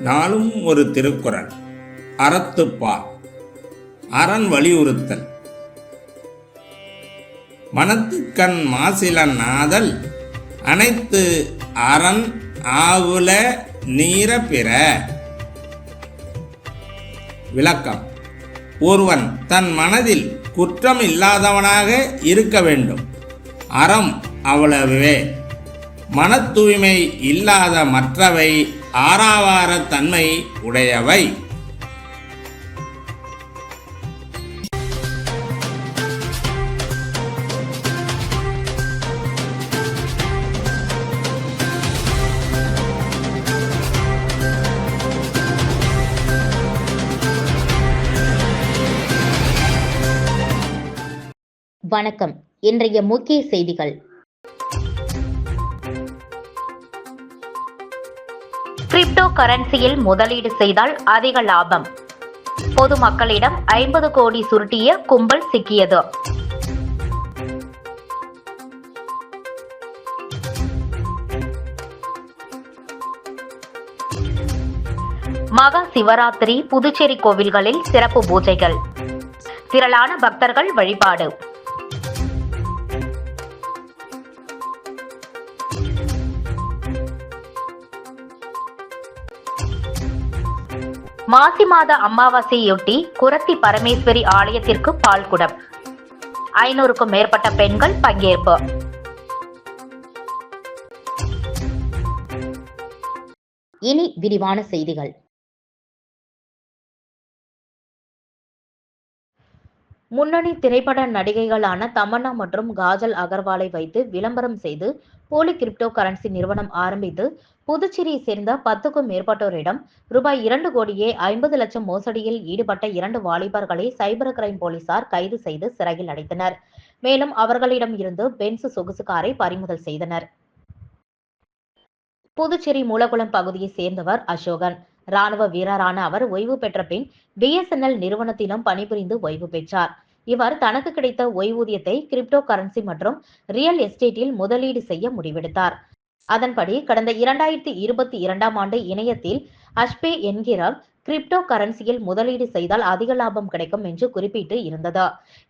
நாளும் ஒரு திருக்குறள். அறத்துப்பால். அரண் வலியுறுத்தல். மனத்துக்கண் மாசிலன் ஆதல் அனைத்து அரண் ஆகுல நீர பிற. விளக்கம். ஒருவன் தன் மனதில் குற்றம் இல்லாதவனாக இருக்க வேண்டும். அறம் அவ்வளவே. மன தூய்மை இல்லாத மற்றவை ஆறாவார தன்மை உடையவை. வணக்கம். இன்றைய முக்கிய செய்திகள். கிரிப்டோ கரன்சியில் முதலீடு செய்தால் அதிக லாபம். பொதுமக்களிடம் 50 கோடி சுருட்டிய கும்பல் சிக்கியது. மகா சிவராத்திரி புதுச்சேரி கோவில்களில் சிறப்பு பூஜைகள். திரளான பக்தர்கள் வழிபாடு. மாசி மாத அமாவாசையொட்டி குரத்தி பரமேஸ்வரி ஆலயத்திற்கு பால்குடம். 500க்கும் மேற்பட்ட பெண்கள் பங்கேற்பு. இனி விரிவான செய்திகள். முன்னணி திரைப்பட நடிகைகளான தமன்னா மற்றும் காஜல் அகர்வாலை வைத்து விளம்பரம் செய்து போலி கிரிப்டோ கரன்சி நிறுவனம் ஆரம்பித்து புதுச்சேரியை சேர்ந்த 10க்கும் மேற்பட்டோரிடம் ரூபாய் 2 கோடியே 50 லட்சம் மோசடியில் ஈடுபட்ட 2 வாலிபர்களை சைபர் கிரைம் போலீசார் கைது செய்து சிறையில் அடைத்தனர். மேலும் அவர்களிடம் இருந்து பென்ஸ் சொகுசு காரை பறிமுதல் செய்தனர். புதுச்சேரி மூலகுளம் பகுதியை சேர்ந்தவர் அசோகன். ராணுவ வீரரான அவர் ஓய்வு பெற்ற பின் BSNL நிறுவனத்திலும் பணிபுரிந்து ஓய்வு பெற்றார். இவர் தனக்கு கிடைத்த ஓய்வூதியத்தை கிரிப்டோ கரன்சி மற்றும் ரியல் எஸ்டேட்டில் முதலீடு செய்ய முடிவெடுத்தார். அதன்படி கடந்த 2022ஆம் ஆண்டு இணையத்தில் அஷ்பே என்கிற கிரிப்டோ கரன்சியில் முதலீடு செய்தால் அதிக லாபம் கிடைக்கும் என்று குறிப்பிட்டு இருந்தது.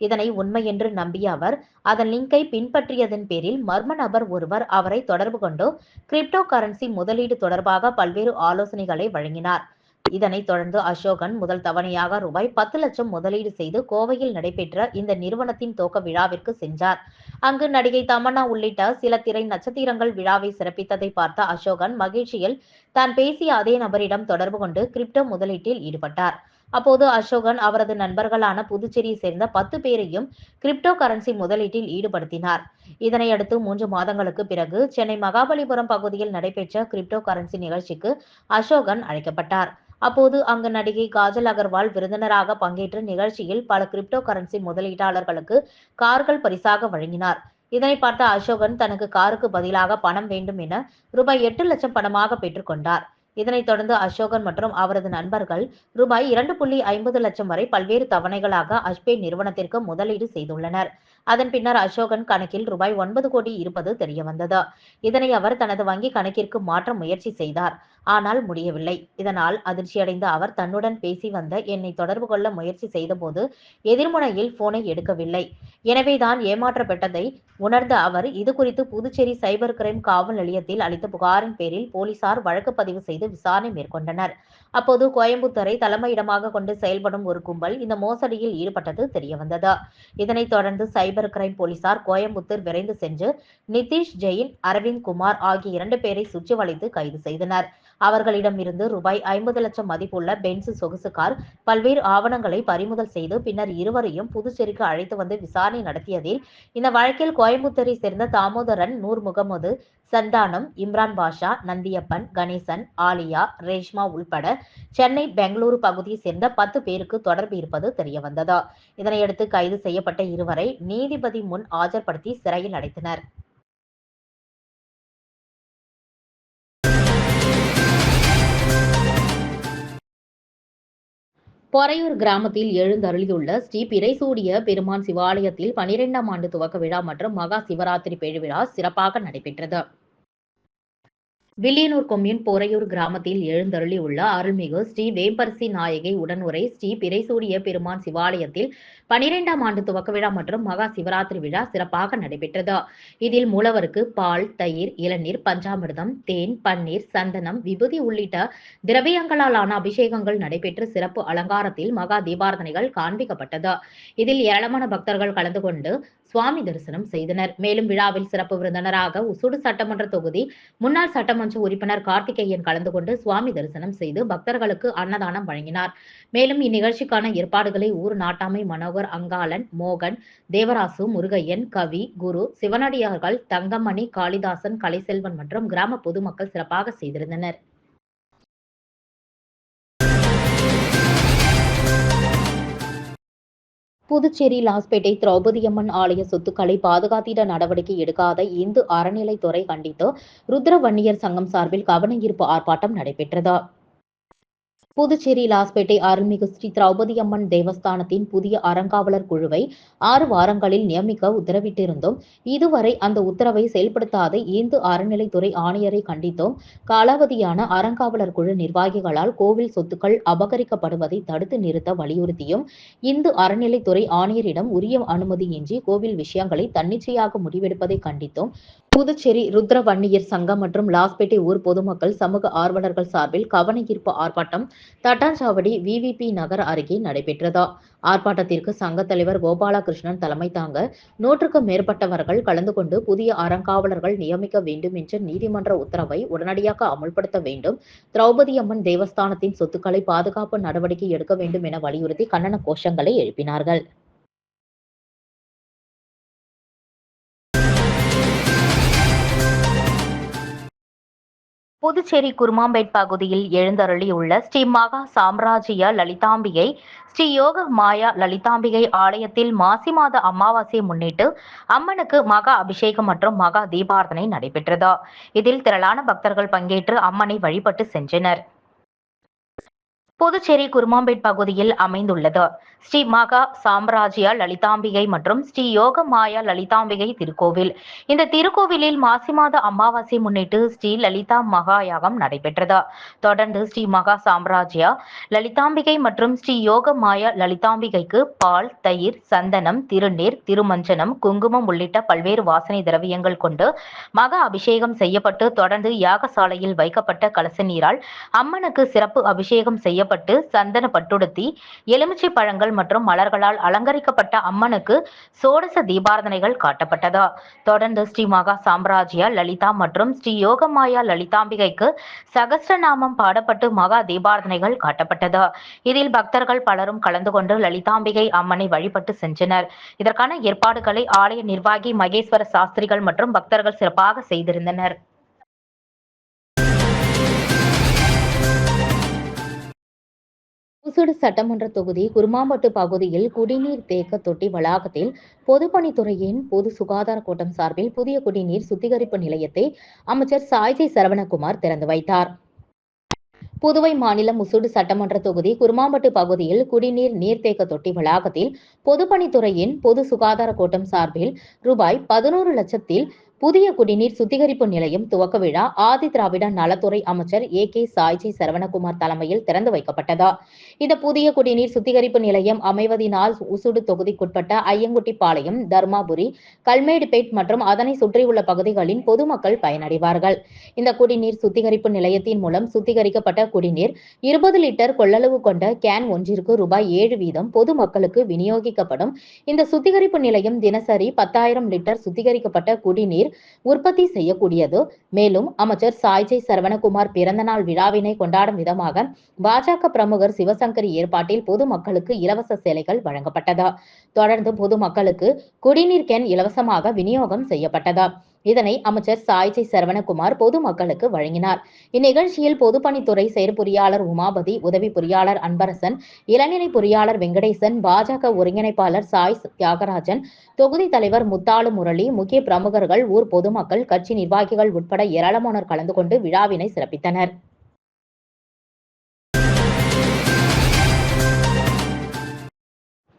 இதனை உண்மை என்று நம்பிய அவர் அதன் லிங்கை பின்பற்றியதன் பேரில் மர்ம நபர் ஒருவர் அவரை தொடர்பு கொண்டு கிரிப்டோ கரன்சி முதலீடு தொடர்பாக பல்வேறு ஆலோசனைகளை வழங்கினார். இதனைத் தொடர்ந்து அசோகன் முதல் தவணையாக ரூபாய் 10 லட்சம் முதலீடு செய்து கோவையில் நடைபெற்ற இந்த நிறுவனத்தின் துவக்க விழாவிற்கு சென்றார். அங்கு நடிகை தமன்னா உள்ளிட்ட சில திரை நட்சத்திரங்கள் விழாவை சிறப்பித்ததை பார்த்த அசோகன் மகிழ்ச்சியில் தான் பேசிய அதே நபரிடம் தொடர்பு கொண்டு கிரிப்டோ முதலீட்டில் ஈடுபட்டார். அப்போது அசோகன் அவரது நண்பர்களான புதுச்சேரியை சேர்ந்த 10 பேரையும் கிரிப்டோ கரன்சி முதலீட்டில் ஈடுபடுத்தினார். இதனையடுத்து 3 மாதங்களுக்கு பிறகு சென்னை மகாபலிபுரம் பகுதியில் நடைபெற்ற கிரிப்டோ கரன்சி நிகழ்ச்சிக்கு அசோகன் அழைக்கப்பட்டார். அப்போது அங்கு நடிகை காஜல் அகர்வால் விருந்தினராக பங்கேற்ற நிகழ்ச்சியில் பல கிரிப்டோ கரன்சி முதலீட்டாளர்களுக்கு கார்கள் பரிசாக வழங்கினார். இதனை பார்த்த அசோகன் தனக்கு காருக்கு பதிலாக பணம் வேண்டும் என ரூபாய் 8 லட்சம் பணமாக பெற்றுக்கொண்டார். இதனைத் தொடர்ந்து அசோகன் மற்றும் அவரது நண்பர்கள் ரூபாய் 2.50 லட்சம் வரை பல்வேறு தவணைகளாக அஷ்பே நிறுவனத்திற்கு முதலீடு செய்துள்ளனர். அதன் பின்னர் அசோகன் கணக்கில் ரூபாய் 9 கோடி இருப்பது தெரியவந்தது. இதனை அவர் தனது வங்கி கணக்கிற்கு மாற்ற முயற்சி செய்தார். ஆனால் முடியவில்லை. இதனால் அதிர்ச்சியடைந்த அவர் தன்னுடன் பேசி வந்த என்னை தொடர்பு கொள்ள முயற்சி செய்தபோது எதிர்முனையில் போனை எடுக்கவில்லை. எனவேதான் ஏமாற்றப்பட்டதை உணர்ந்த அவர் இதுகுறித்து புதுச்சேரி சைபர் கிரைம் காவல் நிலையத்தில் அளித்த புகாரின் பேரில் போலீசார் வழக்கு பதிவு செய்து விசாரணை மேற்கொண்டனர். அப்போது கோயம்புத்தூரை தலைமையிடமாக கொண்டு செயல்படும் ஒரு கும்பல் இந்த மோசடியில் ஈடுபட்டது தெரியவந்தது. இதனைத் தொடர்ந்து சைபர் கிரைம் போலீசார் கோயம்புத்தூர் விரைந்து சென்று நிதிஷ் ஜெயின், அரவிந்த் குமார் ஆகிய 2 பேரை சுற்றி வளைத்து கைது செய்தனர். அவர்களிடம் இருந்து ரூபாய் 50 லட்சம் மதிப்புள்ள பென்ஸ் சொகுசு கார், பல்வேறு ஆவணங்களை பறிமுதல் செய்து பின்னர் இருவரையும் புதுச்சேரிக்கு அழைத்து வந்து விசாரணை நடத்தியதில் இந்த வழக்கில் கோயம்புத்தூரை சேர்ந்த தாமோதரன், நூர் முகமது, சந்தானம், இம்ரான் பாஷா, நந்தியப்பன், கணேசன், ஆலியா, ரேஷ்மா உள்பட சென்னை, பெங்களூரு பகுதியை சேர்ந்த 10 பேருக்கு தொடர்பு இருப்பது தெரியவந்தது. இதனையடுத்து கைது செய்யப்பட்ட இருவரை நீதிபதி முன் ஆஜர்படுத்தி சிறையில் அடைத்தனர். பொறையூர் கிராமத்தில் எழுந்தருளியுள்ள ஸ்ரீ பிறைசூடிய பெருமான் சிவாலயத்தில் 12ஆம் ஆண்டு துவக்க விழா மற்றும் மகா சிவராத்திரி பெருவிழா சிறப்பாக நடைபெற்றது. வில்லியனூர் கொம்யூன் போரையூர் கிராமத்தில் எழுந்தருளியுள்ள அருள்மிகு ஸ்ரீ வேம்பரசி நாயகி உடனுரை ஸ்ரீ பிறைசூடிய பெருமான் சிவாலயத்தில் 12ஆம் ஆண்டு துவக்க விழா மற்றும் மகா சிவராத்திரி விழா சிறப்பாக நடைபெற்றது. இதில் மூலவருக்கு பால், தயிர், இளநீர், பஞ்சாமிர்தம், தேன், பன்னீர், சந்தனம், விபூதி உள்ளிட்ட திரவியங்களால் ஆன அபிஷேகங்கள் நடைபெற்று சிறப்பு அலங்காரத்தில் மகா தீபாரதனைகள் காண்பிக்கப்பட்டது. இதில் ஏராளமான பக்தர்கள் கலந்து கொண்டு சுவாமி தரிசனம் செய்தனர். மேலும் விழாவில் சிறப்பு விருந்தினராக உசூடு சட்டமன்ற தொகுதி முன்னாள் சட்டமன்ற உறுப்பினர் கார்த்திகேயன் கலந்து கொண்டு சுவாமி தரிசனம் செய்து பக்தர்களுக்கு அன்னதானம் வழங்கினார். மேலும் இந்நிகழ்ச்சிக்கான ஏற்பாடுகளை ஊர் நாட்டாமை மனோகர், அங்காளன், மோகன், தேவராசு, முருகையன், கவி, குரு, சிவனடியார்கள், தங்கமணி, காளிதாசன், கலைசெல்வன் மற்றும் கிராம பொதுமக்கள் சிறப்பாக செய்திருந்தனர். புதுச்சேரி லாஸ்பேட்டை திரௌபதியம்மன் ஆலய சொத்துக்களை பாதுகாத்திட நடவடிக்கை எடுக்காத இந்து அறநிலைத்துறை கண்டித்து ருத்ரவன்னியர் சங்கம் சார்பில் கவன ஈர்ப்பு ஆர்ப்பாட்டம் நடைபெற்றது. புதுச்சேரி லாஸ்பேட்டை அருள்மிகு ஸ்ரீ திரௌபதியம்மன் தேவஸ்தானத்தின் புதிய அறங்காவலர் குழுவை 6 வாரங்களில் நியமிக்க உத்தரவிட்டிருந்தோம். இதுவரை அந்த உத்தரவை செயல்படுத்தாத இந்து அறநிலைத்துறை ஆணையரை கண்டித்தோம். காலாவதியான அறங்காவலர் குழு நிர்வாகிகளால் கோவில் சொத்துக்கள் அபகரிக்கப்படுவதை தடுத்து நிறுத்த வலியுறுத்தியும் இந்து அறநிலைத்துறை ஆணையரிடம் உரிய அனுமதியின்றி கோவில் விஷயங்களை தன்னிச்சையாக முடிவெடுப்பதை கண்டித்தோம். புதுச்சேரி ருத்ரவன்னியர் சங்கம் மற்றும் லாஸ்பேட்டை ஊர் பொதுமக்கள் சமூக ஆர்வலர்கள் சார்பில் கவன ஈர்ப்பு ஆர்ப்பாட்டம் தட்டாஞ்சாவடி விவிபி நகர் அருகே நடைபெற்றது. ஆர்ப்பாட்டத்திற்கு சங்க தலைவர் கோபாலகிருஷ்ணன் தலைமை தாங்க 100க்கும் மேற்பட்டவர்கள் கலந்து கொண்டு புதிய அறங்காவலர்கள் நியமிக்க வேண்டும் என்ற நீதிமன்ற உத்தரவை உடனடியாக அமுல்படுத்த வேண்டும், திரௌபதியம்மன் தேவஸ்தானத்தின் சொத்துக்களை பாதுகாப்பு நடவடிக்கை எடுக்க வேண்டும் என வலியுறுத்தி கண்டன கோஷங்களை எழுப்பினார்கள். புதுச்சேரி குருமாம்பேட் பகுதியில் எழுந்தருளியுள்ள ஸ்ரீ மகா சாம்ராஜ்ய லலிதாம்பிகை ஸ்ரீ யோக மாயா லலிதாம்பிகை ஆலயத்தில் மாசி மாத அமாவாசையை முன்னிட்டு அம்மனுக்கு மகா அபிஷேகம் மற்றும் மகா தீபாரதனை நடைபெற்றது. இதில் திரளான பக்தர்கள் பங்கேற்று அம்மனை வழிபட்டு சென்றனர். புதுச்சேரி குருமாம்பேட் பகுதியில் அமைந்துள்ளது ஸ்ரீ மகா சாம்ராஜ்ய லலிதாம்பிகை மற்றும் ஸ்ரீ யோக மாயா லலிதாம்பிகை திருக்கோவில். இந்த திருக்கோவிலில் மாசி மாத அமாவாசை முன்னிட்டு ஸ்ரீ லலிதா மகா யாகம் நடைபெற்றது. தொடர்ந்து ஸ்ரீ மகா சாம்ராஜ்ய லலிதாம்பிகை மற்றும் ஸ்ரீ யோக மாயா லலிதாம்பிகைக்கு பால், தயிர், சந்தனம், திருநீர், திருமஞ்சனம், குங்குமம் உள்ளிட்ட பல்வேறு வாசனை திரவியங்கள் கொண்டு மகா அபிஷேகம் செய்யப்பட்டு தொடர்ந்து யாகசாலையில் வைக்கப்பட்ட கலச நீரால் அம்மனுக்கு சிறப்பு அபிஷேகம் செய்யப்பட்டு சந்தன பட்டுடுத்தி, எலுமிச்சை பழங்கள் மற்றும் மலர்களால் அலங்கரிக்கப்பட்ட அம்மனுக்கு சோடச தீபாரதனைகள் காட்டப்பட்டது. தொடர்ந்து ஸ்ரீ மகா சாம்ராஜ்ய லலிதா மற்றும் ஸ்ரீ யோகமாயா லலிதாம்பிகைக்கு சகஸ்ரநாமம் பாடப்பட்டு மகா தீபாரதனைகள் காட்டப்பட்டது. இதில் பக்தர்கள் பலரும் கலந்து கொண்டு லலிதாம்பிகை அம்மனை வழிபட்டு சென்றனர். இதற்கான ஏற்பாடுகளை ஆலய நிர்வாகி மகேஸ்வர சாஸ்திரிகள் மற்றும் பக்தர்கள் சிறப்பாக செய்திருந்தனர். உசுடு சட்டமன்ற தொகுதி குருமாம்பட்டு பகுதியில் குடிநீர் தேக்க தொட்டி வளாகத்தில் பொதுப்பணித்துறையின் பொது சுகாதார கூட்டம் சார்பில் புதிய குடிநீர் சுத்திகரிப்பு நிலையத்தை அமைச்சர் சாய்ஜி சரவணகுமார் திறந்து வைத்தார். புதுவை மாநிலம் உசுடு சட்டமன்ற தொகுதி குருமாம்பட்டு பகுதியில் குடிநீர் நீர்த்தேக்க தொட்டி வளாகத்தில் பொதுப்பணித்துறையின் பொது சுகாதார கூட்டம் சார்பில் ரூபாய் 11 லட்சத்தில் புதிய குடிநீர் சுத்திகரிப்பு நிலையம் துவக்க விழா ஆதி திராவிட நலத்துறை அமைச்சர் ஏ.கே. சாய்ஜி சரவணகுமார் தலைமையில் திறந்து வைக்கப்பட்டது. இந்த புதிய குடிநீர் சுத்திகரிப்பு நிலையம் அமைவதினால் உசுடு தொகுதிக்குட்பட்ட ஐயங்குட்டிப்பாளையம், தர்மாபுரி, கல்மேடுபேட் மற்றும் அதனை சுற்றியுள்ள பகுதிகளின் பொதுமக்கள் பயனடைவார்கள். இந்த குடிநீர் சுத்திகரிப்பு நிலையத்தின் மூலம் சுத்திகரிக்கப்பட்ட குடிநீர் 20 லிட்டர் கொள்ளளவு கொண்ட கேன் ஒன்றிற்கு ரூபாய் 7 வீதம் பொதுமக்களுக்கு விநியோகிக்கப்படும். இந்த சுத்திகரிப்பு நிலையம் தினசரி 10,000 லிட்டர் சுத்திகரிக்கப்பட்ட குடிநீர் உற்பத்தி செய்யக்கூடியது. மேலும் அமைச்சர் சாய்ஜி சரவணகுமார் பிறந்தநாள் விழாவினை கொண்டாடும் விதமாக பாஜக பிரமுகர் சிவசங்கரி ஏற்பாட்டில் பொதுமக்களுக்கு இலவச சேலைகள் வழங்கப்பட்டது. தொடர்ந்து பொதுமக்களுக்கு குடிநீர் கேன் இலவசமாக விநியோகம் செய்யப்பட்டது. இதனை அமைச்சர் சாய்ஜி சரவணகுமார் பொதுமக்களுக்கு வழங்கினார். இந்நிகழ்ச்சியில் பொதுப்பணித்துறை செயற்பொறியாளர் உமாபதி, உதவி பொறியாளர் அன்பரசன், இளநிலை பொறியாளர் வெங்கடேசன், பாஜக ஒருங்கிணைப்பாளர் சாய் தியாகராஜன், தொகுதி தலைவர் முத்தாளு முரளி, முக்கிய பிரமுகர்கள், ஊர் பொதுமக்கள், கட்சி நிர்வாகிகள் உட்பட ஏராளமானோர் கலந்து கொண்டு விழாவினை சிறப்பித்தனர்.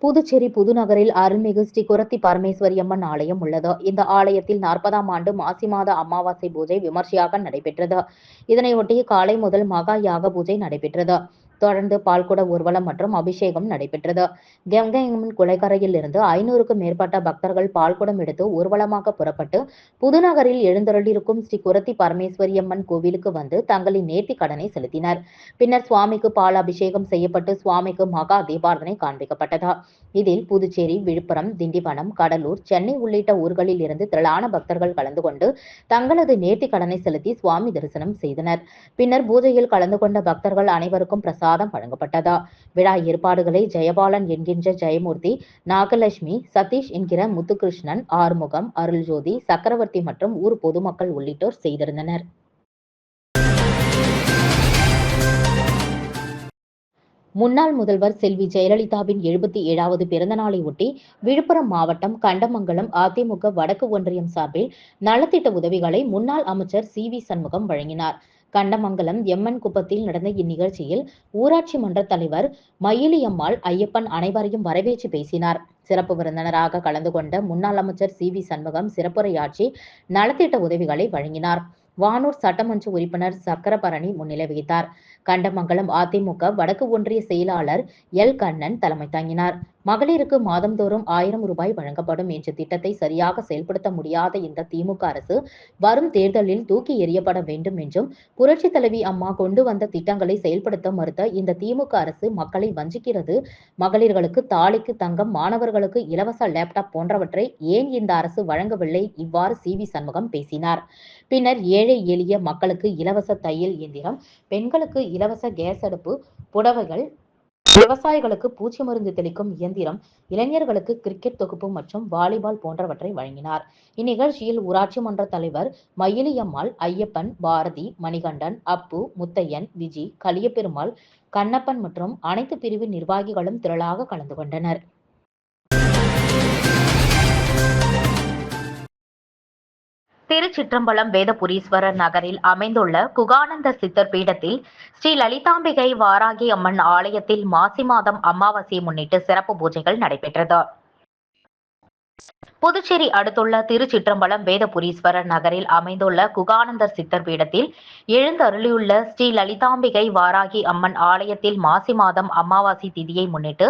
புதுச்சேரி புதுநகரில் அருள்மிகு ஸ்ரீ குரத்தி பரமேஸ்வரி அம்மன் ஆலயம் உள்ளது. இந்த ஆலயத்தில் 40ஆம் ஆண்டு மாசி மாத அமாவாசை பூஜை விமர்சையாக நடைபெற்றது. இதனையொட்டி காலை முதல் மகா யாக பூஜை நடைபெற்றது. தொடர்ந்து பால்குட ஊர்வலம் மற்றும் அபிஷேகம் நடைபெற்றது. கங்கை அம்மன் குளக்கரையில் இருந்து 500க்கும் மேற்பட்ட பக்தர்கள் பால்குடம் எடுத்து ஊர்வலமாக புறப்பட்டு புதுநகரில் எழுந்தருளியிருக்கும் ஸ்ரீ குரத்தி பரமேஸ்வரி அம்மன் கோவிலுக்கு வந்து தங்களின் நேர்த்திக் கடனை செலுத்தினர். பின்னர் சுவாமிக்கு பால் அபிஷேகம் செய்யப்பட்டு சுவாமிக்கு மகா தீபாரதனை காண்பிக்கப்பட்டது. இதில் புதுச்சேரி, விழுப்புரம், திண்டிவனம், கடலூர், சென்னை உள்ளிட்ட ஊர்களில் இருந்து திரளான பக்தர்கள் கலந்து கொண்டு தங்களது நேர்த்திக் கடனை செலுத்தி சுவாமி தரிசனம் செய்தனர். பின்னர் பூஜையில் கலந்து கொண்ட பக்தர்கள் அனைவருக்கும் பிரசாதம் வழங்கப்பட்டது. விழா ஏற்பாடுகளை ஜெயபாலன் என்கின்ற ஜெயமூர்த்தி, நாகலட்சுமி, சதீஷ் என்கிற முத்துகிருஷ்ணன், ஆறுமுகம், அருள்ஜோதி, சக்கரவர்த்தி மற்றும் ஊர் பொதுமக்கள் உள்ளிட்டோர் செய்திருந்தனர். முன்னாள் முதல்வர் செல்வி ஜெயலலிதாவின் 77வது பிறந்த நாளை ஒட்டி விழுப்புரம் மாவட்டம் கண்டமங்கலம் அதிமுக வடக்கு ஒன்றியம் சார்பில் நலத்திட்ட உதவிகளை முன்னாள் அமைச்சர் சி.வி. சண்முகம் வழங்கினார். கண்டமங்கலம் எம்என் குப்பத்தில் நடந்த இந்நிகழ்ச்சியில் ஊராட்சி மன்ற தலைவர் மயிலியம்மாள் ஐயப்பன் அனைவரையும் வரவேற்று பேசினார். சிறப்பு விருந்தினராக கலந்து கொண்ட முன்னாள் அமைச்சர் சி.வி. சண்முகம் சிறப்புரையாற்றி நலத்திட்ட உதவிகளை வழங்கினார். வானூர் சட்டமன்ற உறுப்பினர் சக்கரபரணி முன்னிலை வகித்தார். கண்டமங்கலம் அதிமுக வடக்கு ஒன்றிய செயலாளர் எல். கண்ணன் தலைமை தாங்கினார். மகளிருக்கு மாதந்தோறும் 1000 ரூபாய் வழங்கப்படும் என்ற திட்டத்தை சரியாக செயல்படுத்த முடியாத இந்த திமுக அரசு வரும் தேர்தலில் தூக்கி எறியப்பட வேண்டும் என்றும், புரட்சி தலைவி அம்மா கொண்டு வந்த திட்டங்களை செயல்படுத்த மறுத்த இந்த திமுக அரசு மக்களை வஞ்சிக்கிறது. மகளிர்களுக்கு தாலிக்கு தங்கம், மாணவர்களுக்கு இலவச லேப்டாப் போன்றவற்றை ஏன் இந்த அரசு வழங்கவில்லை? இவ்வாறு சி.வி. சண்முகம் பேசினார். பின்னர் ஏழை எளிய மக்களுக்கு இலவச தையல் இயந்திரம், பெண்களுக்கு இலவச கேஸ் அடுப்பு, புடவைகள், விவசாயிகளுக்கு பூச்சி மருந்து தெளிக்கும் இயந்திரம், இளைஞர்களுக்கு கிரிக்கெட் தொகுப்பு மற்றும் வாலிபால் போன்றவற்றை வழங்கினார். இந்நிகழ்ச்சியில் ஊராட்சி மன்ற தலைவர் மயிலியம்மாள், ஐயப்பன், பாரதி, மணிகண்டன், அப்பு, முத்தையன், விஜி, கலியபெருமாள், கண்ணப்பன் மற்றும் அனைத்து பிரிவு நிர்வாகிகளும் திரளாக கலந்து கொண்டனர். திருச்சிற்றம்பலம் வேதபுரீஸ்வரர் நகரில் அமைந்துள்ள குகானந்த சித்தர் பீடத்தில் ஸ்ரீ லலிதாம்பிகை வாராகி அம்மன் ஆலயத்தில் மாசி மாதம் அமாவாசையை முன்னிட்டு சிறப்பு பூஜைகள் நடைபெற்றது. புதுச்சேரி அடுத்துள்ள திருச்சிற்றம்பலம் வேதபுரீஸ்வரர் நகரில் அமைந்துள்ள குகானந்தர் சித்தர் பீடத்தில் எழுந்தருளியுள்ள ஸ்ரீ லலிதாம்பிகை வாராகி அம்மன் ஆலயத்தில் மாசி மாதம் அமாவாசை திதியை முன்னிட்டு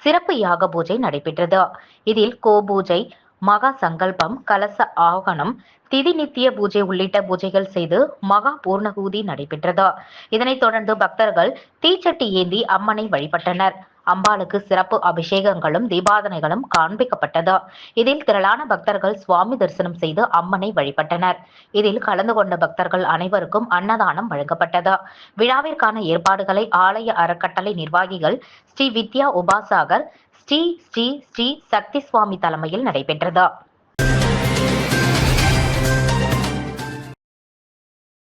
சிறப்பு யாக பூஜை நடைபெற்றது. இதில் கோபூஜை, மகா சங்கல்பம், கலச ஆகனம், திதி நித்திய பூஜை உள்ளிட்ட பூஜைகள் செய்து மகா பூர்ணகூதி நடைபெற்றது. இதனைத் தொடர்ந்து பக்தர்கள் தீச்சட்டி ஏந்தி அம்மனை வழிபட்டனர். அம்பாளுக்கு சிறப்பு அபிஷேகங்களும் தீபாதனைகளும் காண்பிக்கப்பட்டது. இதில் திரளான பக்தர்கள் சுவாமி தரிசனம் செய்து அம்மனை வழிபட்டனர். இதில் கலந்து கொண்ட பக்தர்கள் அனைவருக்கும் அன்னதானம் வழங்கப்பட்டது. விழாவிற்கான ஏற்பாடுகளை ஆலய அறக்கட்டளை நிர்வாகிகள் ஸ்ரீ வித்யா உபாசகர் ஸ்ரீ ஸ்ரீ ஸ்ரீ சக்தி சுவாமி தலைமையில் நடைபெற்றது.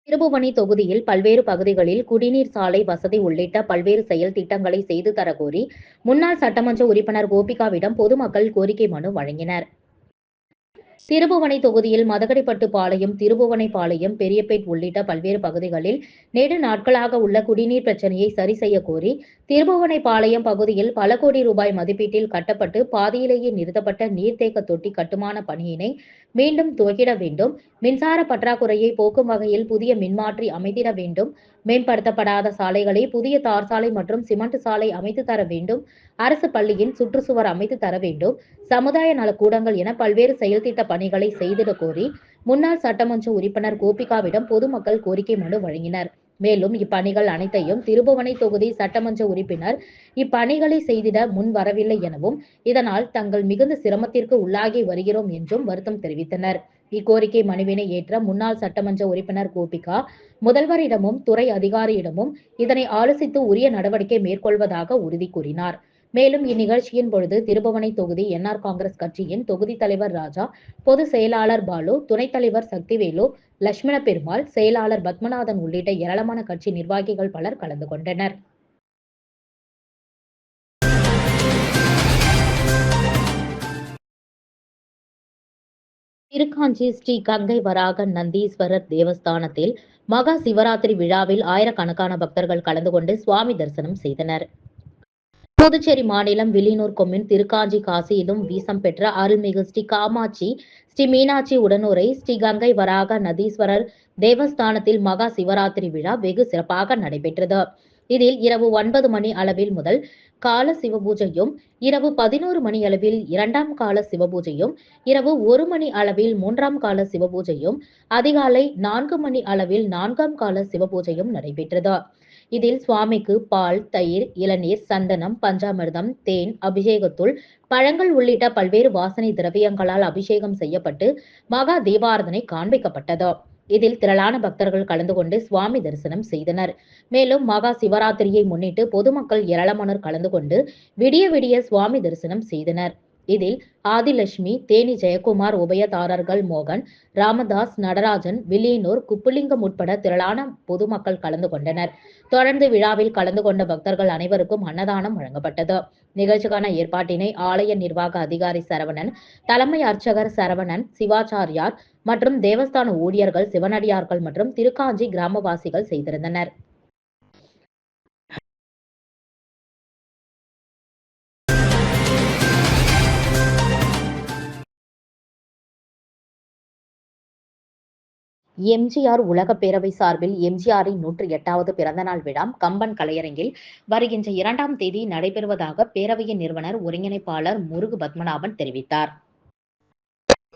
திருபுவனை தொகுதியில் பல்வேறு பகுதிகளில் குடிநீர், சாலை வசதி உள்ளிட்ட பல்வேறு செயல் திட்டங்களை செய்து தரக்கோரி முன்னாள் சட்டமன்ற உறுப்பினர் கோபிகாவிடம் பொதுமக்கள் கோரிக்கை மனு வழங்கினர். திருபுவனை தொகுதியில் மதகடிப்பட்டு பாளையம், திருபுவனை பாளையம், பெரியபேட் உள்ளிட்ட பல்வேறு பகுதிகளில் நெடு நாட்களாக உள்ள குடிநீர் பிரச்சனையை சரி செய்ய கோரி திருபுவனை பாளையம் பகுதியில் பல கோடி ரூபாய் மதிப்பீட்டில் கட்டப்பட்டு பாதியிலேயே நிறுத்தப்பட்ட நீர்த்தேக்க தொட்டி கட்டுமான பணியினை மீண்டும் துவக்கிட வேண்டும். மின்சார பற்றாக்குறையை போக்கும் வகையில் புதிய மின்மாற்றி அமைத்திட வேண்டும். மேம்படுத்தப்படாத சாலைகளை புதிய தார் சாலை மற்றும் சிமெண்ட் சாலை அமைத்து தர வேண்டும். அரசு பள்ளியின் சுற்றுச்சுவர் அமைத்து தர வேண்டும். சமுதாய நலக்கூடங்கள் என பல்வேறு செயல்திட்ட பணிகளை செய்திட கோரி முன்னாள் சட்டமன்ற உறுப்பினர் கோபிகாவிடம் பொதுமக்கள் கோரிக்கை மனு வழங்கினர். மேலும் இப்பணிகள் அனைத்தையும் திருபுவனை தொகுதி சட்டமன்ற உறுப்பினர் இப்பணிகளை செய்திட முன் வரவில்லை எனவும், இதனால் தங்கள் மிகுந்த சிரமத்திற்கு உள்ளாகி வருகிறோம் என்றும் வருத்தம் தெரிவித்தனர். இக்கோரிக்கை மனுவினை ஏற்ற முன்னாள் சட்டமன்ற உறுப்பினர் கோபிகா முதல்வரிடமும் துறை அதிகாரியிடமும் இதனை ஆலோசித்து உரிய நடவடிக்கை மேற்கொள்வதாக உறுதி கூறினார். மேலும் இந்நிகழ்ச்சியின் பொழுது திருபுவனை தொகுதி என்ஆர் காங்கிரஸ் கட்சியின் தொகுதி தலைவர் ராஜா, பொதுச் செயலாளர் பாலு, துணைத் தலைவர் சக்திவேலு, லட்சுமண பெருமாள், செயலாளர் பத்மநாதன் உள்ளிட்ட ஏராளமான கட்சி நிர்வாகிகள் பலர் கலந்து கொண்டனர். திருக்காஞ்சி ஸ்ரீ கங்கை வராக நந்தீஸ்வரர் தேவஸ்தானத்தில் மகா சிவராத்திரி விழாவில் ஆயிரக்கணக்கான பக்தர்கள் கலந்து கொண்டு சுவாமி தரிசனம் செய்தனர். புதுச்சேரி மாநிலம் வில்லியனூர் கொம்யூன் திருக்காஞ்சி காசியிலும் வீசம் பெற்ற அருள்மிகு ஸ்ரீ காமாட்சி, ஸ்ரீ மீனாட்சி உடனுரை, ஸ்ரீ கங்கை வராக நதீஸ்வரர் தேவஸ்தானத்தில் மகா சிவராத்திரி விழா வெகு சிறப்பாக நடைபெற்றது. இதில் இரவு 9 மணி அளவில் முதல் கால சிவபூஜையும், இரவு 11 மணி அளவில் 2ஆம் கால சிவபூஜையும், இரவு 1 மணி அளவில் 3ஆம் கால சிவபூஜையும், அதிகாலை 4 மணி அளவில் 4ஆம் கால சிவபூஜையும் நடைபெற்றது. இதில் சுவாமிக்கு பால், தயிர், இளநீர், சந்தனம், பஞ்சாமிர்தம், தேன், அபிஷேகத்தூள், பழங்கள் உள்ளிட்ட பல்வேறு வாசனை திரவியங்களால் அபிஷேகம் செய்யப்பட்டு மகா தீபாராதனை காண்பிக்கப்பட்டது. இதில் திரளான பக்தர்கள் கலந்து கொண்டு சுவாமி தரிசனம் செய்தனர். மேலும் மகா சிவராத்திரியை முன்னிட்டு பொதுமக்கள் ஏராளமானோர் கலந்து கொண்டு விடிய விடிய சுவாமி தரிசனம் செய்தனர். இதில் ஆதிலட்சுமி, தேனி ஜெயக்குமார், உபயதாரர்கள் மோகன், ராமதாஸ், நடராஜன், வில்லியனூர், குப்புலிங்கம் உட்பட திரளான பொதுமக்கள் கலந்து கொண்டனர். தொடர்ந்து விழாவில் கலந்து கொண்ட பக்தர்கள் அனைவருக்கும் அன்னதானம் வழங்கப்பட்டது. நிகழ்ச்சிக்கான ஏற்பாட்டினை ஆலய நிர்வாக அதிகாரி சரவணன், தலைமை அர்ச்சகர் சரவணன், சிவாச்சாரியார் மற்றும் தேவஸ்தான ஊழியர்கள், சிவனடியார்கள் மற்றும் திருக்காஞ்சி கிராமவாசிகள் செய்திருந்தனர். எம்ஜிஆர் உலக பேரவை சார்பில் எம்ஜிஆரின் 108வது பிறந்தநாள் விழா கம்பன் கலையரங்கில் வருகின்ற 2ஆம் தேதி நடைபெறுவதாக பேரவையின் நிறுவனர் ஒருங்கிணைப்பாளர் முருகு பத்மநாபன் தெரிவித்தார்.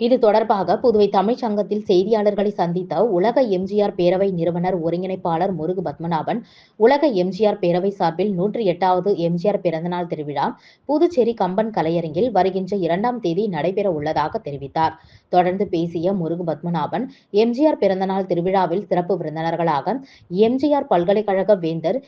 இது தொடர்பாக புதுவை தமிழ்ச் சங்கத்தில் செய்தியாளர்களை சந்தித்த உலக எம்ஜிஆர் பேரவை நிறுவனர் ஒருங்கிணைப்பாளர் முருகு பத்மநாபன், உலக எம்ஜிஆர் பேரவை சார்பில் 108வது எம்ஜிஆர் பிறந்தநாள் திருவிழா புதுச்சேரி கம்பன் கலையரங்கில் வருகின்ற 2ஆம் தேதி நடைபெற உள்ளதாக தெரிவித்தார். தொடர்ந்து பேசிய முருகு பத்மநாபன், எம்ஜிஆர் பிறந்தநாள் திருவிழாவில் சிறப்பு விருந்தினர்களாக எம்ஜிஆர் பல்கலைக்கழக வேந்தர்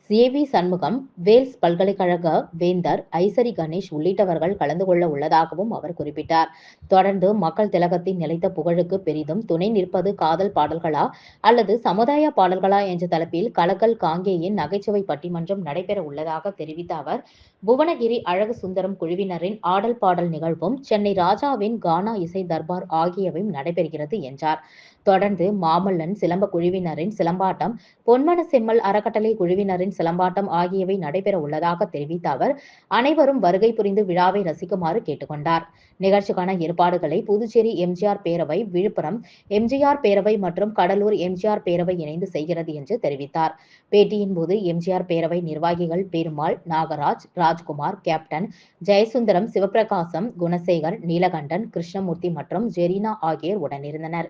சி.வி. சண்முகம், வேல்ஸ் பல்கலைக்கழக வேந்தர் ஐசரி கணேஷ் உள்ளிட்டவர்கள் கலந்து கொள்ள உள்ளதாகவும் அவர் குறிப்பிட்டார். தொடர்ந்து மக்கள் திலகத்தின் நிலைத்த புகழுக்கு பெரிதும் துணை நிற்பது காதல் பாடல்களா அல்லது சமுதாய பாடல்களா என்ற தலைப்பில் கலக்கல் காங்கேயின் நகைச்சுவை பட்டிமன்றம் நடைபெற உள்ளதாக தெரிவித்த அவர், புவனகிரி அழகு சுந்தரம் குழுவினரின் ஆடல் பாடல் நிகழ்வும், சென்னை ராஜாவின் கானா இசை தர்பார் ஆகியவையும் நடைபெறுகிறது என்றார். தொடர்ந்து மாமல்லன் சிலம்ப குழுவினரின் சிலம்பாட்டம், பொன்மன செம்மல் அறக்கட்டளை குழுவினரின் சிலம்பாட்டம் ஆகியவை நடைபெற உள்ளதாக தெரிவித்த அவர், அனைவரும் வருகை புரிந்து விழாவை ரசிக்குமாறு கேட்டுக்கொண்டார். நிகழ்ச்சிக்கான ஏற்பாடுகளை புதுச்சேரி எம்ஜிஆர் பேரவை, விழுப்புரம் எம்ஜிஆர் பேரவை மற்றும் கடலூர் எம்ஜிஆர் பேரவை இணைந்து செய்கிறது என்று தெரிவித்தார். பேட்டியின் போது எம்ஜிஆர் பேரவை நிர்வாகிகள் பெருமாள், நாகராஜ், ராஜ்குமார், கேப்டன் ஜெயசுந்தரம், சிவபிரகாசம், குணசேகர், நீலகண்டன், கிருஷ்ணமூர்த்தி மற்றும் ஜெரீனா ஆகியோர் உடனிருந்தனர்.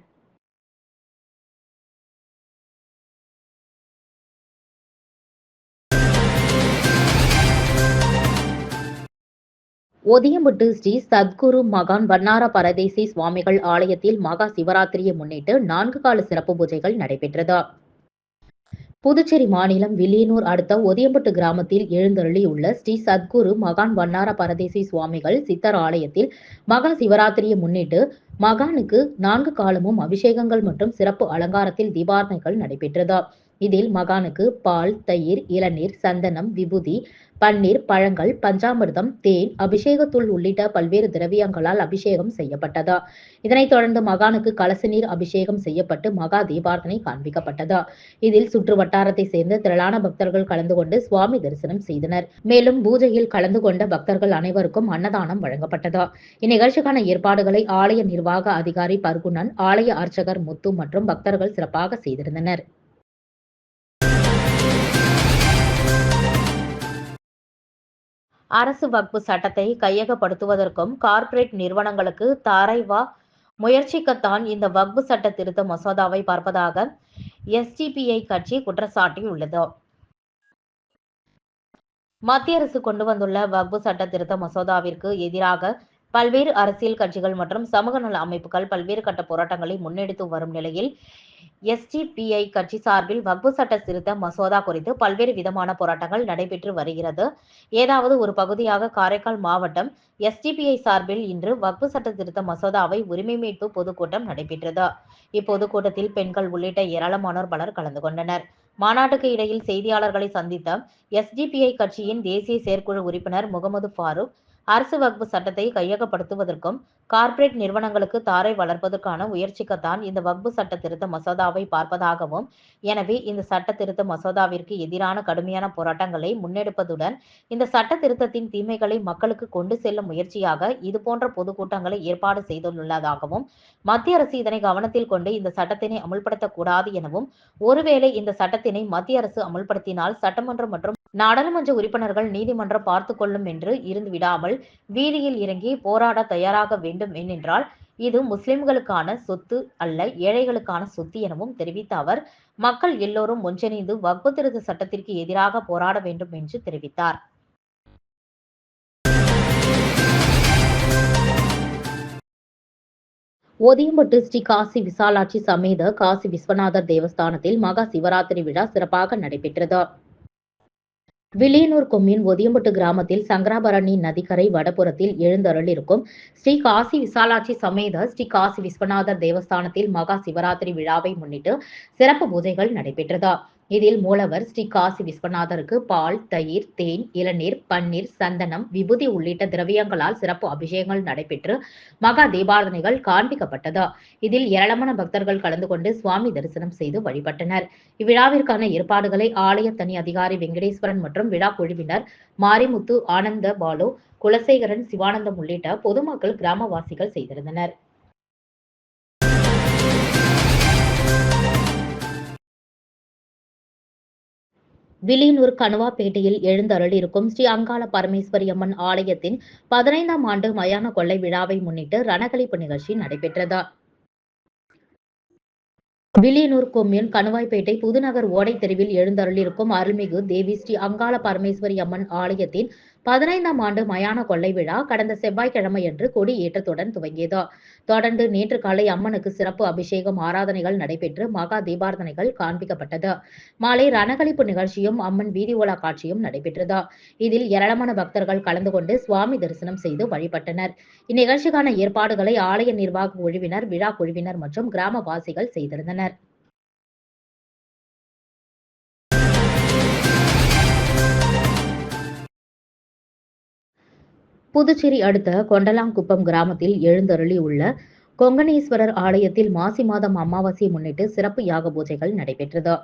ஒதியம்பட்டு ஸ்ரீ சத்குரு மகான் வண்ணார பரதேசி சுவாமிகள் ஆலயத்தில் மகா சிவராத்திரியை முன்னிட்டு 4 கால சிறப்பு பூஜைகள் நடைபெற்றது. புதுச்சேரி மாநிலம் வில்லியனூர் அடுத்த ஒதியம்பட்டு கிராமத்தில் எழுந்தருளியுள்ள ஸ்ரீ சத்குரு மகான் வண்ணார பரதேசி சுவாமிகள் சித்தர் ஆலயத்தில் மகா சிவராத்திரியை முன்னிட்டு மகானுக்கு 4 காலமும் அபிஷேகங்கள் மற்றும் சிறப்பு அலங்காரத்தில் தீபாரணைகள் நடைபெற்றது. இதில் மகானுக்கு பால், தயிர், இளநீர், சந்தனம், விபூதி, பன்னீர், பழங்கள், பஞ்சாமிர்தம், தேன், அபிஷேகத்தூள் உள்ளிட்ட பல்வேறு திரவியங்களால் அபிஷேகம் செய்யப்பட்டது. இதனைத் தொடர்ந்து மகானுக்கு கலச நீர் அபிஷேகம் செய்யப்பட்டு மகா தீபாரதனை காண்பிக்கப்பட்டது. இதில் சுற்று வட்டாரத்தை சேர்ந்த திரளான பக்தர்கள் கலந்து கொண்டு சுவாமி தரிசனம் செய்தனர். மேலும் பூஜையில் கலந்து கொண்ட பக்தர்கள் அனைவருக்கும் அன்னதானம் வழங்கப்பட்டது. இந்நிகழ்ச்சிக்கான ஏற்பாடுகளை ஆலய நிர்வாக அதிகாரி பர்குணன், ஆலய அர்ச்சகர் முத்து மற்றும் பக்தர்கள் சிறப்பாக செய்திருந்தனர். அரசு வக்பு சட்டத்தை கையகப்படுத்துவதற்கும் கார்ப்பரேட் நிறுவனங்களுக்கு தாரைவா முயற்சிக்கத்தான் இந்த வக்பு சட்ட திருத்த மசோதாவை பார்ப்பதாக எஸ்டிபிஐ கட்சி குற்றச்சாட்டியுள்ளது. மத்திய அரசு கொண்டு வந்துள்ள வக்பு சட்ட திருத்த மசோதாவிற்கு எதிராக பல்வேறு அரசியல் கட்சிகள் மற்றும் சமூக நல அமைப்புகள் பல்வேறு கட்ட போராட்டங்களை முன்னெடுத்து வரும் நிலையில் எஸ்டிபிஐ கட்சி சார்பில் வக்பு சட்ட திருத்த மசோதா குறித்து பல்வேறு விதமான போராட்டங்கள் நடைபெற்று வருகிறது. ஏதாவது ஒரு பகுதியாக காரைக்கால் மாவட்டம் எஸ்டிபிஐ சார்பில் இன்று வக்பு சட்ட திருத்த மசோதாவை உரிமை மீட்பு பொதுக்கூட்டம் நடைபெற்றது. இப்பொதுக்கூட்டத்தில் பெண்கள் உள்ளிட்ட ஏராளமானோர் பலர் கலந்து கொண்டனர். மாநாட்டுக்கு இடையில் செய்தியாளர்களை சந்தித்த எஸ்டிபிஐ கட்சியின் தேசிய செயற்குழு உறுப்பினர் முகமது ஃபாரூக், அரசு வக்பு சட்டத்தை கையகப்படுத்துவதற்கும் கார்ப்பரேட் நிறுவனங்களுக்கு தாரை வளர்ப்பதற்கான முயற்சிக்கத்தான் இந்த வக்பு சட்ட திருத்த மசோதாவை பார்ப்பதாகவும், எனவே இந்த சட்ட திருத்த மசோதாவிற்கு எதிரான கடுமையான போராட்டங்களை முன்னெடுப்பதுடன் இந்த சட்ட திருத்தத்தின் தீமைகளை மக்களுக்கு கொண்டு செல்லும் முயற்சியாக இதுபோன்ற பொதுக்கூட்டங்களை ஏற்பாடு செய்துள்ளதாகவும், மத்திய அரசு இதனை கவனத்தில் கொண்டு இந்த சட்டத்தினை அமுல்படுத்தக்கூடாது எனவும், ஒருவேளை இந்த சட்டத்தினை மத்திய அரசு அமுல்படுத்தினால் சட்டமன்றம் மற்றும் நாடாளுமன்ற உறுப்பினர்கள் நீதிமன்றம் பார்த்துக் கொள்ளும் என்று இருந்து விடாமல் வீதியில் இறங்கி போராட தயாராக வேண்டும் என்றால் இது முஸ்லிம்களுக்கான சொத்து அல்ல, ஏழைகளுக்கான சொத்து எனவும் தெரிவித்த அவர், மக்கள் எல்லோரும் ஒன்றிணைந்து வக்பு திருத்த சட்டத்திற்கு எதிராக போராட வேண்டும் என்று தெரிவித்தார். ஒதியம்பட்டு ஸ்ரீ காசி விசாலாட்சி சமேத காசி விஸ்வநாதர் தேவஸ்தானத்தில் மகா சிவராத்திரி விழா சிறப்பாக நடைபெற்றது. வில்லியனூர் கொம்யூன் ஒதியம்பட்டு கிராமத்தில் சங்கராபரணி நதிக்கரை வடபுறத்தில் எழுந்தருளிருக்கும் ஸ்ரீ காசி விசாலாட்சி சமேத ஸ்ரீ காசி விஸ்வநாதர் தேவஸ்தானத்தில் மகா சிவராத்திரி விழாவை முன்னிட்டு சிறப்பு பூஜைகள் நடைபெற்றது. இதில் மூலவர் ஸ்ரீ காசி விஸ்வநாதருக்கு பால், தயிர், தேன், இளநீர், பன்னீர், சந்தனம், விபூதி உள்ளிட்ட திரவியங்களால் சிறப்பு அபிஷேகங்கள் நடைபெற்று மகா தீபாரதனைகள் காண்பிக்கப்பட்டது. இதில் ஏராளமான பக்தர்கள் கலந்து கொண்டு சுவாமி தரிசனம் செய்து வழிபட்டனர். இவ்விழாவிற்கான ஏற்பாடுகளை ஆலய தனி அதிகாரி வெங்கடேஸ்வரன் மற்றும் விழா குழுவினர் மாரிமுத்து, ஆனந்த பாலு, குலசேகரன், சிவானந்தம் உள்ளிட்ட பொதுமக்கள், கிராமவாசிகள் செய்திருந்தனர். வில்லியனூர் கணுவாப்பேட்டையில் எழுந்தருளிருக்கும் ஸ்ரீ அங்காள பரமேஸ்வரி அம்மன் ஆலயத்தின் 15ஆம் ஆண்டு மயான கொள்ளை விழாவை முன்னிட்டு ரணகளிப்பு நிகழ்ச்சி நடைபெற்றது. வில்லியனூர் கொம்யூன் கணுவாய்பேட்டை புதுநகர் ஓடை தெருவில் எழுந்தருளிருக்கும் அருள்மிகு தேவி ஸ்ரீ அங்காள பரமேஸ்வரி அம்மன் ஆலயத்தின் 15ஆம் ஆண்டு மயான கொள்ளை விழா கடந்த செவ்வாய்க்கிழமையன்று கொடி ஏற்றத்துடன் துவங்கியது. தொடர்ந்து நேற்று காலை அம்மனுக்கு சிறப்பு அபிஷேகம், ஆராதனைகள் நடைபெற்று மகா தீபாரதனைகள் காண்பிக்கப்பட்டது. மாலை ரணகளிப்பு நிகழ்ச்சியும் அம்மன் வீதி உலா காட்சியும் நடைபெற்றது. இதில் ஏராளமான பக்தர்கள் கலந்து கொண்டு சுவாமி தரிசனம் செய்து வழிபட்டனர். இந்நிகழ்ச்சிக்கான ஏற்பாடுகளை ஆலய நிர்வாக குழுவினர், விழா குழுவினர் மற்றும் கிராமவாசிகள் செய்திருந்தனர். புதுச்சேரி அடுத்த கொண்டலாங்குப்பம் கிராமத்தில் எழுந்தருளி உள்ள கொங்கணேஸ்வரர் ஆலயத்தில் மாசி மாதம் அமாவாசையை முன்னிட்டு சிறப்பு யாக பூஜைகள் நடைபெற்றது.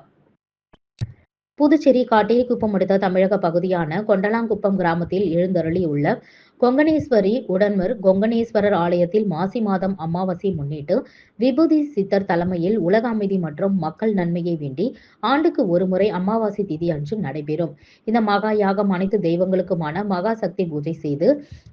புதுச்சேரி காட்டேரிக்குப்பம் அடுத்த தமிழக பகுதியான கொண்டலாங்குப்பம் கிராமத்தில் எழுந்தருளி உள்ள கொங்கணேஸ்வரி உடன்மர் கொங்கணேஸ்வரர் ஆலயத்தில் மாசி மாதம் அமாவாசை முன்னிட்டு விபூதி சித்தர் தலைமையில் உலக அமைதி மற்றும் மக்கள் நன்மையை வேண்டி ஆண்டுக்கு ஒருமுறை அமாவாசை திதி அன்று நடைபெறும். இந்த மகா யாகம் அனைத்து தெய்வங்களுக்குமான மகா சக்தி பூஜை செய்து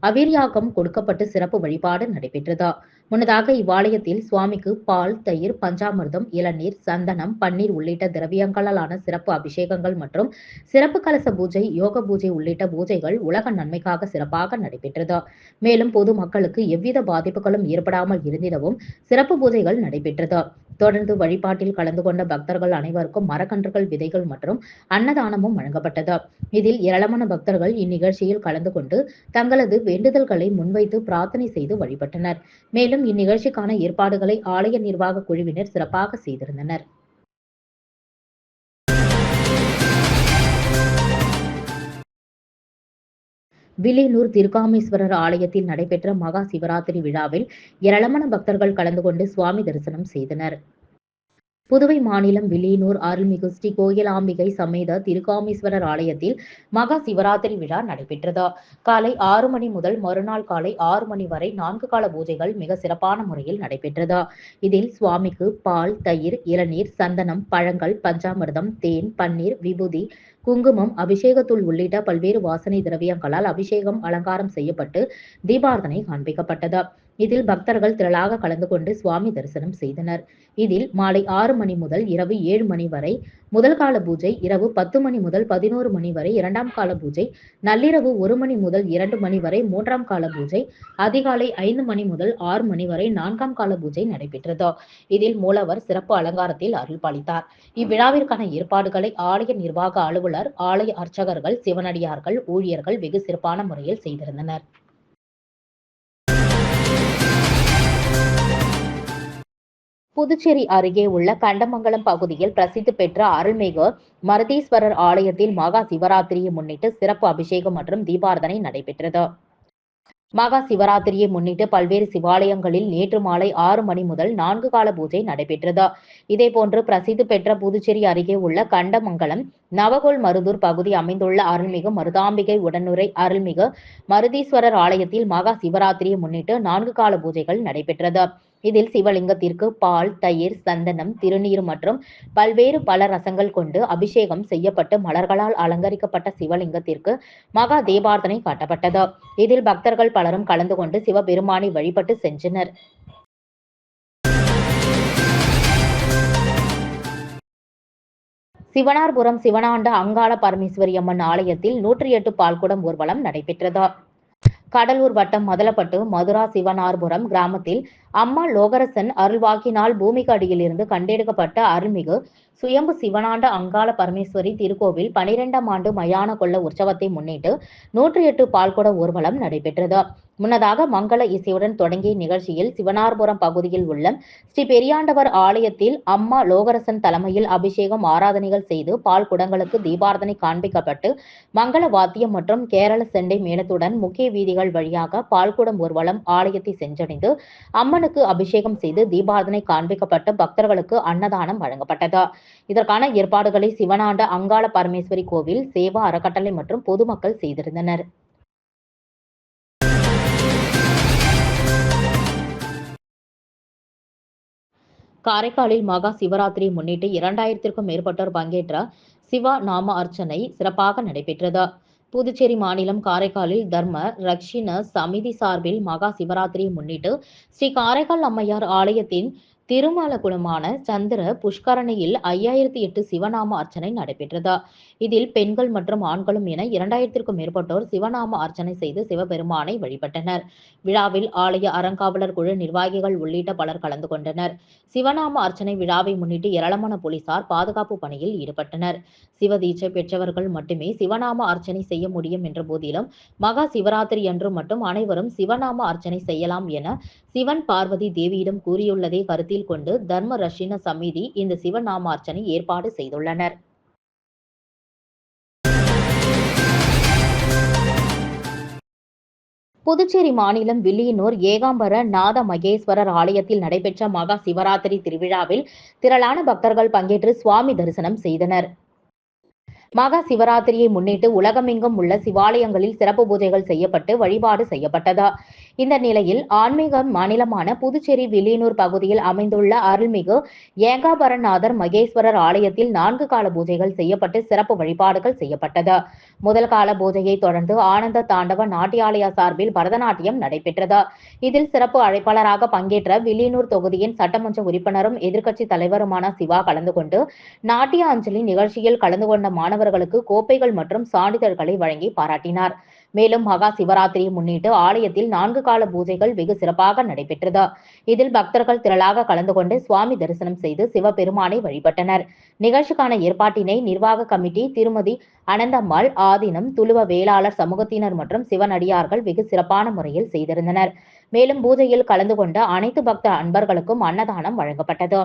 அவிர்யாகம் கொடுக்கப்பட்டு சிறப்பு வழிபாடு நடைபெற்றது. முன்னதாக இவ்வாலயத்தில் சுவாமிக்கு பால், தயிர், பஞ்சாமிர்தம், இளநீர், சந்தனம், பன்னீர் உள்ளிட்ட திரவியங்களாலான சிறப்பு அபிஷேகங்கள் மற்றும் சிறப்பு கலச பூஜை, யோக பூஜை உள்ளிட்ட பூஜைகள் உலக நன்மைக்காக சிறப்பாக நடைபெற்றது. மேலும் பொது மக்களுக்கு எவ்வித பாதிப்புகளும் ஏற்படாமல் இருந்திடவும் சிறப்பு பூஜைகள் நடைபெற்றது. தொடர்ந்து வழிபாட்டில் கலந்து கொண்ட பக்தர்கள் அனைவருக்கும் மரக்கன்றுகள், விதைகள் மற்றும் அன்னதானமும் வழங்கப்பட்டது. இதில் ஏராளமான பக்தர்கள் இந்நிகழ்ச்சியில் கலந்து கொண்டு தங்களது வேண்டுதல்களை முன்வைத்து பிரார்த்தனை செய்து வழிபட்டனர். மேலும் இந்நிகழ்ச்சிக்கான ஏற்பாடுகளை ஆலய நிர்வாக குழுவினர் சிறப்பாக செய்திருந்தனர். வில்லியனூர் திருக்காமேஸ்வரர் ஆலயத்தில் நடைபெற்ற மகா சிவராத்திரி விழாவில் ஏராளமான பக்தர்கள் கலந்து கொண்டு சுவாமி தரிசனம் செய்தனர். புதுவை மாநிலம் வில்லியனூர் அருள்மிகு ஸ்ரீ கோயிலாம்பிகை சமேத திருக்காமேஸ்வரர் ஆலயத்தில் மகா சிவராத்திரி விழா நடைபெற்றது. காலை 6 மணி முதல் மறுநாள் காலை 6 மணி வரை 4 கால பூஜைகள் மிக சிறப்பான முறையில் நடைபெற்றது. இதில் சுவாமிக்கு பால், தயிர், இளநீர், சந்தனம், பழங்கள், பஞ்சாமிர்தம், தேன், பன்னீர், விபூதி, குங்குமம், அபிஷேகத்தூள் உள்ளிட்ட பல்வேறு வாசனை திரவியங்களால் அபிஷேகம், அலங்காரம் செய்யப்பட்டு தீபாரதனை காண்பிக்கப்பட்டது. இதில் பக்தர்கள் திரளாக கலந்து கொண்டு சுவாமி தரிசனம் செய்தனர். இதில் மாலை 6 மணி முதல் இரவு 7 மணி வரை முதல் கால பூஜை, இரவு 10 மணி முதல் 11 மணி வரை 2ஆம் கால பூஜை, நள்ளிரவு 1 மணி முதல் 2 மணி வரை 3ஆம் கால பூஜை, அதிகாலை 5 மணி முதல் 6 மணி வரை 4ஆம் கால பூஜை நடைபெற்றது. இதில் மூலவர் சிறப்பு அலங்காரத்தில் அருள் பாலித்தார். இவ்விழாவிற்கான ஏற்பாடுகளை ஆலய நிர்வாக அலுவலர், ஆலய அர்ச்சகர்கள், சிவனடியார்கள், ஊழியர்கள் வெகு சிறப்பான முறையில் செய்திருந்தனர். புதுச்சேரி அருகே உள்ள கண்டமங்கலம் பகுதியில் பிரசித்தி பெற்ற அருள்மிகு மருதீஸ்வரர் ஆலயத்தில் மகா சிவராத்திரியை முன்னிட்டு சிறப்பு அபிஷேகம் மற்றும் தீபாரதனை நடைபெற்றது. மகா சிவராத்திரியை முன்னிட்டு பல்வேறு சிவாலயங்களில் நேற்று மாலை 6 மணி முதல் 4 கால பூஜை நடைபெற்றது. இதேபோன்று பிரசித்தி பெற்ற புதுச்சேரி அருகே உள்ள கண்டமங்கலம் நவகோல் மருதூர் பகுதி அமைந்துள்ள அருள்மிகு மருதாம்பிகை உடனுரை அருள்மிகு மருதீஸ்வரர் ஆலயத்தில் மகா சிவராத்திரியை முன்னிட்டு 4 கால பூஜைகள் நடைபெற்றது. இதில் சிவலிங்கத்திற்கு பால், தயிர், சந்தனம், திருநீர் மற்றும் பல்வேறு பல ரசங்கள் கொண்டு அபிஷேகம் செய்யப்பட்டு மலர்களால் அலங்கரிக்கப்பட்ட சிவலிங்கத்திற்கு மகா தீபார்த்தனை காட்டப்பட்டது. இதில் பக்தர்கள் பலரும் கலந்து கொண்டு சிவபெருமானை வழிபட்டு சென்றனர். சிவனார்புரம் சிவனாண்ட அங்காள பரமேஸ்வரி அம்மன் ஆலயத்தில் 108 பால்குடம் ஊர்வலம் நடைபெற்றது. கடலூர் வட்டம் மதலப்பட்டு மதுரா சிவனார்புரம் கிராமத்தில் அம்மா லோகரசன் அருள்வாக்கினால் பூமிக்கு அடியிலிருந்து கண்டெடுக்கப்பட்ட அருள்மிகு சுயம்பு சிவனாண்ட அங்காள பரமேஸ்வரி திருக்கோவில் 12ஆம் ஆண்டு மயான கொள்ள உற்சவத்தை முன்னிட்டு 108 பால்குட ஊர்வலம் நடைபெற்றது. முன்னதாக மங்கள இசையுடன் தொடங்கிய நிகழ்ச்சியில் சிவனார்புரம் பகுதியில் உள்ள ஸ்ரீ பெரியாண்டவர் ஆலயத்தில் அம்மா லோகரசன் தலைமையில் அபிஷேகம் ஆராதனைகள் செய்து பால் குடங்களுக்கு தீபார்த்தனை காண்பிக்கப்பட்டு மங்கள வாத்தியம் மற்றும் கேரள செண்டை மேளத்துடன் முக்கிய வீதிகள் வழியாக பால்குடம் ஊர்வலம் ஆலயத்தை சென்றடைந்து அம்மனுக்கு அபிஷேகம் செய்து தீபார்த்தனை காண்பிக்கப்பட்டு பக்தர்களுக்கு அன்னதானம் வழங்கப்பட்டது. இதற்கான ஏற்பாடுகளை சிவனாண்ட அங்காள பரமேஸ்வரி கோவில் சேவா அறக்கட்டளை மற்றும் பொதுமக்கள் செய்திருந்தனர். காரைக்காலில் மகா சிவராத்திரியை முன்னிட்டு 2000க்கும் மேற்பட்டோர் பங்கேற்ற சிவா நாம அர்ச்சனை சிறப்பாக நடைபெற்றது. புதுச்சேரி மாநிலம் காரைக்காலில் தர்ம ரக்ஷிண சமிதி சார்பில் மகா சிவராத்திரியை முன்னிட்டு ஸ்ரீ காரைக்கால் அம்மையார் ஆலயத்தின் திருமல குளமான சந்திர புஷ்கரணியில் 5008 சிவநாம அர்ச்சனை நடைபெற்றது. இதில் பெண்கள் மற்றும் ஆண்களும் என 2000க்கும் மேற்பட்டோர் சிவநாம அர்ச்சனை செய்து சிவபெருமானை வழிபட்டனர். விழாவில் ஆலய அறங்காவலர் குழு நிர்வாகிகள் உள்ளிட்ட பலர் கலந்து கொண்டனர். சிவநாம அர்ச்சனை விழாவை முன்னிட்டு ஏராளமான போலீசார் பாதுகாப்பு பணியில் ஈடுபட்டனர். சிவதீட்சை பெற்றவர்கள் மட்டுமே சிவநாம அர்ச்சனை செய்ய முடியும் என்ற போதிலும் மகா சிவராத்திரி அன்று மட்டும் அனைவரும் சிவநாம அர்ச்சனை செய்யலாம் என சிவன் பார்வதி தேவியிடம் கூறியுள்ளதை கருத்தில் கொண்டு தர்ம ரஷின சமிதி இந்த சிவநாம அர்ச்சனை ஏற்பாடு செய்துள்ளனர். புதுச்சேரி மாநிலம் வில்லியனூர் ஏகாம்பர நாத மகேஸ்வரர் ஆலயத்தில் நடைபெற்ற மகா சிவராத்திரி திருவிழாவில் திரளான பக்தர்கள் பங்கேற்று சுவாமி தரிசனம் செய்தனர். மகா சிவராத்திரியை முன்னிட்டு உலகமெங்கும் உள்ள சிவாலயங்களில் சிறப்பு பூஜைகள் செய்யப்பட்டு வழிபாடு செய்யப்பட்டது. இந்த நிலையில் ஆன்மீக மாநிலமான புதுச்சேரி வில்லியனூர் பகுதியில் அமைந்துள்ள அருள்மிகு ஏகாம்பரநாதர் மகேஸ்வரர் ஆலயத்தில் 4 கால பூஜைகள் செய்யப்பட்டு சிறப்பு வழிபாடுகள் செய்யப்பட்டது. முதல் கால பூஜையை தொடர்ந்து ஆனந்த தாண்டவ நாட்டியாலயா சார்பில் பரதநாட்டியம் நடைபெற்றது. இதில் சிறப்பு அழைப்பாளராக பங்கேற்ற வில்லியனூர் தொகுதியின் சட்டமன்ற உறுப்பினரும் எதிர்க்கட்சி தலைவருமான சிவா கலந்து கொண்டு நாட்டிய அஞ்சலி நிகழ்ச்சியில் கலந்து கொண்ட மாணவர்களுக்கு கோப்பைகள் மற்றும் சான்றிதழ்களை வழங்கி பாராட்டினார். மேலும் மகா சிவராத்திரியை முன்னிட்டு ஆலயத்தில் 4 கால பூஜைகள் வெகு சிறப்பாக நடைபெற்றது. இதில் பக்தர்கள் திரளாக கலந்து கொண்டு சுவாமி தரிசனம் செய்து சிவபெருமானை வழிபட்டனர். நிகழ்ச்சிக்கான ஏற்பாட்டினை நிர்வாக கமிட்டி திருமதி அனந்தம்மாள், ஆதீனம், துளுவ வேளாளர் சமூகத்தினர் மற்றும் சிவனடியார்கள் வெகு சிறப்பான முறையில் செய்திருந்தனர். மேலும் பூஜையில் கலந்து கொண்ட அனைத்து பக்த அன்பர்களுக்கும் அன்னதானம் வழங்கப்பட்டது.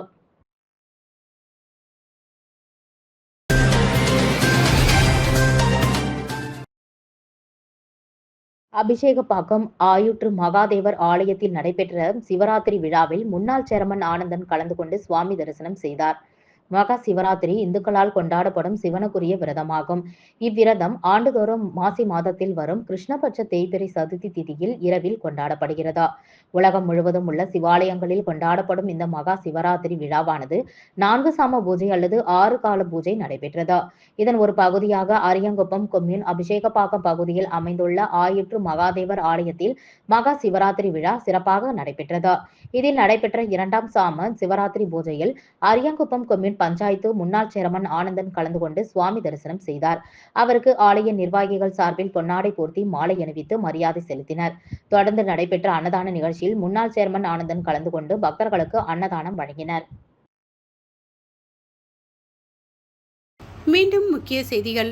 அபிஷேகப்பாக்கம் ஆயுற்று மகாதேவர் ஆலயத்தில் நடைபெற்ற சிவராத்திரி விழாவில் முன்னாள் சேர்மன் ஆனந்தன் கலந்து கொண்டு சுவாமி தரிசனம் செய்தார். மகா சிவராத்திரி இந்துக்களால் கொண்டாடப்படும் சிவனுக்குரிய விரதமாகும். இவ்விரதம் ஆண்டுதோறும் மாசி மாதத்தில் வரும் கிருஷ்ணபட்ச தேய்பிறை சதுர்த்தி திதியில் இரவில் கொண்டாடப்படுகிறது. உலகம் முழுவதும் உள்ள சிவாலயங்களில் கொண்டாடப்படும் இந்த மகா சிவராத்திரி விழாவானது 4 சாம பூஜை அல்லது 6 கால பூஜை நடைபெற்றது. இதன் ஒரு பகுதியாக அரியங்குப்பம் கொம்யூன் அபிஷேகப்பாக்கம் பகுதியில் அமைந்துள்ள ஆயுற்று மகாதேவர் ஆலயத்தில் மகா சிவராத்திரி விழா சிறப்பாக நடைபெற்றது. இதில் நடைபெற்ற 2ஆம் சாம சிவராத்திரி பூஜையில் அரியங்குப்பம் கொம்யூன் பஞ்சாயத்து முன்னாள் சேர்மன் ஆனந்தன் கலந்து கொண்டு சுவாமி தரிசனம் செய்தார். அவருக்கு ஆலய நிர்வாகிகள் சார்பில் பொன்னாடை போர்த்தி மாலை அணிவித்து மரியாதை செலுத்தினர். தொடர்ந்து நடைபெற்ற அன்னதான நிகழ்ச்சியில் முன்னாள் சேர்மன் ஆனந்தன் கலந்து கொண்டு பக்தர்களுக்கு அன்னதானம் வழங்கினர். மீண்டும் முக்கிய செய்திகள்.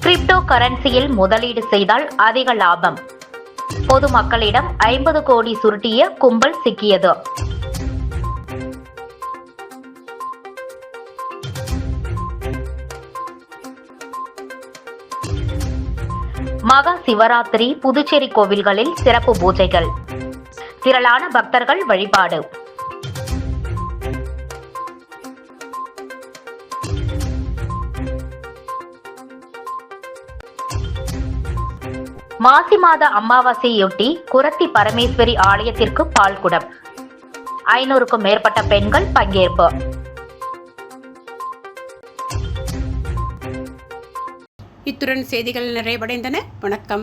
கிரிப்டோ கரன்சியில் முதலீடு செய்தால் அதிக லாபம். பொதுமக்களிடம் 50 கோடி சுருட்டிய கும்பல் சிக்கியது. மகா சிவராத்திரி புதுச்சேரி கோவில்களில் சிறப்பு பூஜைகள், திரளான பக்தர்கள் வழிபாடு. மாசி மாத அமாவாசையொட்டி குரத்தி பரமேஸ்வரி ஆலயத்திற்கு பால்குடம். 500க்கும் மேற்பட்ட பெண்கள் பங்கேற்பு. இத்துடன் செய்திகள் நிறைவடைந்தன. வணக்கம்.